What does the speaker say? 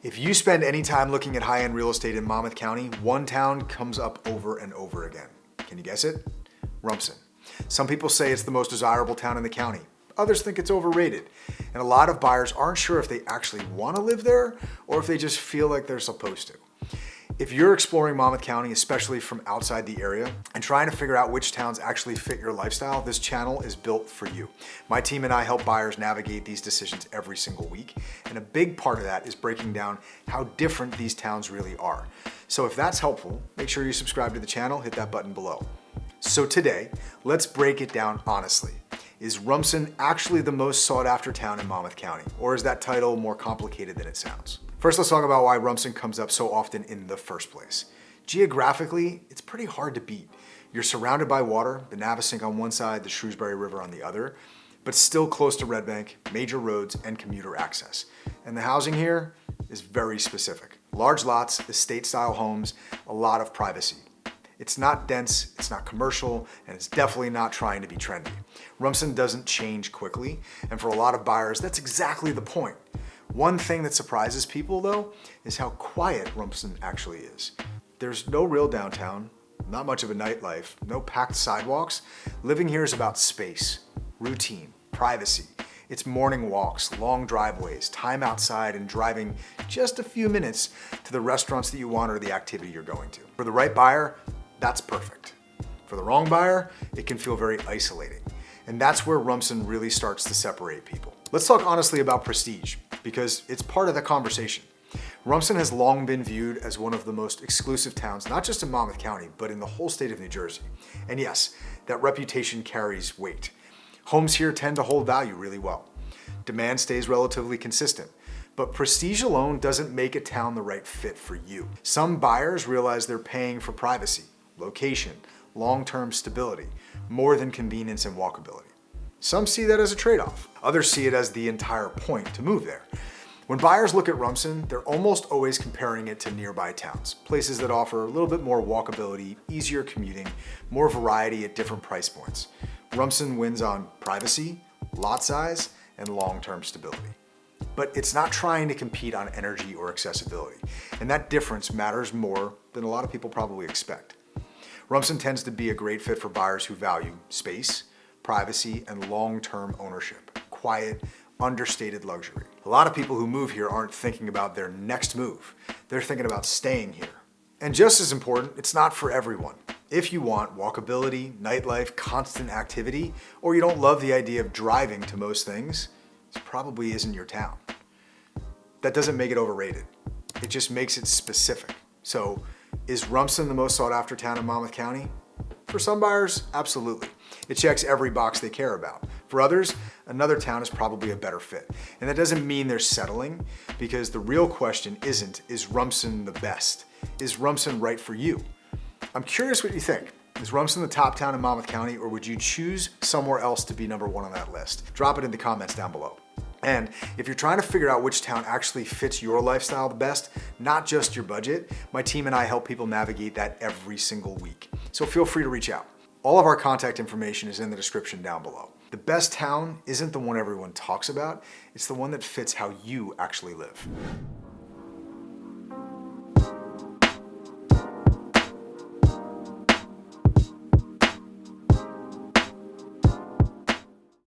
If you spend any time looking at high-end real estate in Monmouth County, one town comes up over and over again. Can you guess it? Rumson. Some people say it's the most desirable town in the county. Others think it's overrated. And a lot of buyers aren't sure if they actually want to live there or if they just feel like they're supposed to. If you're exploring Monmouth County, especially from outside the area, and trying to figure out which towns actually fit your lifestyle, this channel is built for you. My team and I help buyers navigate these decisions every single week, and a big part of that is breaking down how different these towns really are. So if that's helpful, make sure you subscribe to the channel, hit that button below. So today, let's break it down honestly. Is Rumson actually the most sought after town in Monmouth County, or is that title more complicated than it sounds? First, let's talk about why Rumson comes up so often in the first place. Geographically, it's pretty hard to beat. You're surrounded by water, the Navesink on one side, the Shrewsbury River on the other, but still close to Red Bank, major roads, and commuter access. And the housing here is very specific. Large lots, estate-style homes, a lot of privacy. It's not dense, it's not commercial, and it's definitely not trying to be trendy. Rumson doesn't change quickly, and for a lot of buyers, that's exactly the point. One thing that surprises people, though, is how quiet Rumson actually is. There's no real downtown, not much of a nightlife, no packed sidewalks. Living here is about space, routine, privacy. It's morning walks, long driveways, time outside, and driving just a few minutes to the restaurants that you want or the activity you're going to. For the right buyer, that's perfect. For the wrong buyer, it can feel very isolating. And that's where Rumson really starts to separate people. Let's talk honestly about prestige, because it's part of the conversation. Rumson has long been viewed as one of the most exclusive towns, not just in Monmouth County, but in the whole state of New Jersey. And yes, that reputation carries weight. Homes here tend to hold value really well. Demand stays relatively consistent, but prestige alone doesn't make a town the right fit for you. Some buyers realize they're paying for privacy, location, long-term stability, more than convenience and walkability. Some see that as a trade-off. Others see it as the entire point to move there. When buyers look at Rumson, they're almost always comparing it to nearby towns, places that offer a little bit more walkability, easier commuting, more variety at different price points. Rumson wins on privacy, lot size, and long-term stability. But it's not trying to compete on energy or accessibility, and that difference matters more than a lot of people probably expect. Rumson tends to be a great fit for buyers who value space, privacy, and long-term ownership, quiet, understated luxury. A lot of people who move here aren't thinking about their next move. They're thinking about staying here. And just as important, it's not for everyone. If you want walkability, nightlife, constant activity, or you don't love the idea of driving to most things, this probably isn't your town. That doesn't make it overrated. It just makes it specific. So, is Rumson the most sought after town in Monmouth County? For some buyers, absolutely. It checks every box they care about. For others, another town is probably a better fit. And that doesn't mean they're settling, because the real question isn't, is Rumson the best? Is Rumson right for you? I'm curious what you think. Is Rumson the top town in Monmouth County, or would you choose somewhere else to be number one on that list? Drop it in the comments down below. And if you're trying to figure out which town actually fits your lifestyle the best, not just your budget, my team and I help people navigate that every single week. So feel free to reach out. All of our contact information is in the description down below. The best town isn't the one everyone talks about, it's the one that fits how you actually live.